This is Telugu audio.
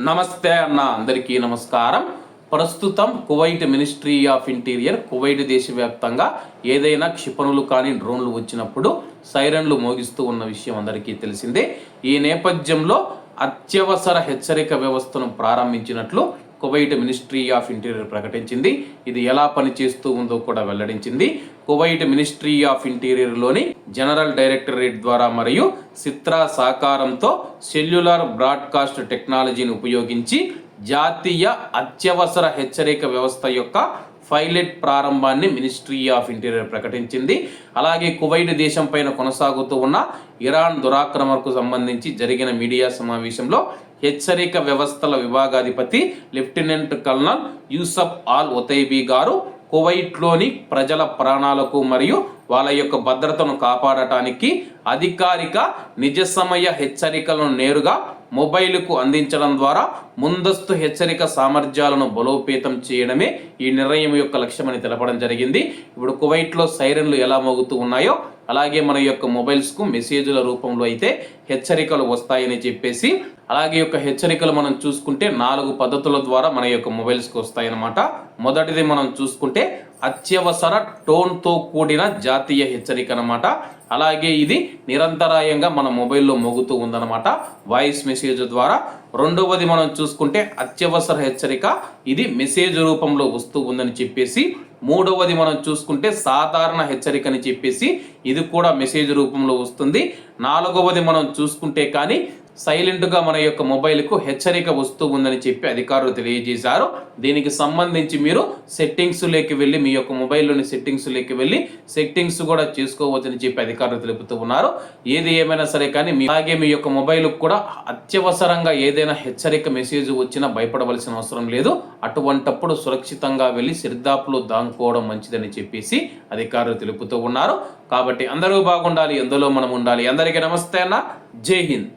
నమస్తే అన్న అందరికీ నమస్కారం. ప్రస్తుతం Kuwait ministry of interior Kuwait దేశవ్యాప్తంగా ఏదైనా క్షిపణులు కానీ డ్రోన్లు వచ్చినప్పుడు సైరన్లు మోగిస్తూ ఉన్న విషయం అందరికీ తెలిసిందే. ఈ నేపథ్యంలో అత్యవసర హెచ్చరిక వ్యవస్థను ప్రారంభించినట్లు కువైట్ మినిస్ట్రీ ఆఫ్ ఇంటీరియర్ ప్రకటించింది. ఇది ఎలా పనిచేస్తూ ఉందో కూడా వెల్లడించింది. కువైట్ మినిస్ట్రీ ఆఫ్ ఇంటీరియర్లోని జనరల్ డైరెక్టరేట్ ద్వారా మరియు సిత్రా సహకారంతో సెల్యులార్ బ్రాడ్కాస్ట్ టెక్నాలజీని ఉపయోగించి జాతీయ అత్యవసర హెచ్చరిక వ్యవస్థ యొక్క పైలట్ ప్రారంభాన్ని మినిస్ట్రీ ఆఫ్ ఇంటీరియర్ ప్రకటించింది. అలాగే కువైట్ దేశం పైన కొనసాగుతూ ఉన్న ఇరాన్ దురాక్రమణకు సంబంధించి జరిగిన మీడియా సమావేశంలో హెచ్చరిక వ్యవస్థల విభాగాధిపతి లెఫ్టినెంట్ కల్నల్ యూసఫ్ ఆల్ ఒతైబీ గారు కువైట్లోని ప్రజల ప్రాణాలకు మరియు వాళ్ళ యొక్క భద్రతను కాపాడటానికి అధికారిక నిజ సమయ హెచ్చరికలను నేరుగా మొబైల్కు అందించడం ద్వారా ముందస్తు హెచ్చరిక సామర్థ్యాలను బలోపేతం చేయడమే ఈ నిర్ణయం యొక్క లక్ష్యమని తెలపడం జరిగింది. ఇప్పుడు కువైట్లో సైరన్లు ఎలా మోగుతూ ఉన్నాయో అలాగే మన యొక్క మొబైల్స్కు మెసేజ్ల రూపంలో అయితే హెచ్చరికలు వస్తాయని చెప్పేసి, అలాగే యొక్క హెచ్చరికలు మనం చూసుకుంటే 4 పద్ధతుల ద్వారా మన యొక్క మొబైల్స్కి వస్తాయన్నమాట. మొదటిది మనం చూసుకుంటే అత్యవసర టోన్తో కూడిన జాతీయ హెచ్చరిక అన్నమాట. అలాగే ఇది నిరంతరాయంగా మన మొబైల్లో మోగుతూ ఉందన్నమాట వాయిస్ మెసేజ్ ద్వారా. రెండవది మనం చూసుకుంటే అత్యవసర హెచ్చరిక, ఇది మెసేజ్ రూపంలో వస్తూ ఉందని చెప్పేసి. మూడవది మనం చూసుకుంటే సాధారణ హెచ్చరిక అని చెప్పేసి, ఇది కూడా మెసేజ్ రూపంలో వస్తుంది. నాలుగవది మనం చూసుకుంటే కానీ సైలెంట్గా మన యొక్క మొబైల్కు హెచ్చరిక వస్తూ ఉందని చెప్పి అధికారులు తెలియజేశారు. దీనికి సంబంధించి మీరు సెట్టింగ్స్లోకి వెళ్ళి మీ యొక్క మొబైల్లోని సెట్టింగ్స్లోకి వెళ్ళి సెట్టింగ్స్ కూడా చేసుకోవచ్చని చెప్పి అధికారులు తెలుపుతూ ఉన్నారు. ఏది ఏమైనా సరే కానీ అలాగే మీ యొక్క మొబైల్కు కూడా అత్యవసరంగా ఏదైనా హెచ్చరిక మెసేజ్ వచ్చినా భయపడవలసిన అవసరం లేదు. అటువంటప్పుడు సురక్షితంగా వెళ్ళి సిర్దాపులో దాంకోవడం మంచిదని చెప్పేసి అధికారులు తెలుపుతూ ఉన్నారు. కాబట్టి అందరూ బాగుండాలి, ఎందులో మనం ఉండాలి. అందరికీ నమస్తే అన్న, జై హింద్.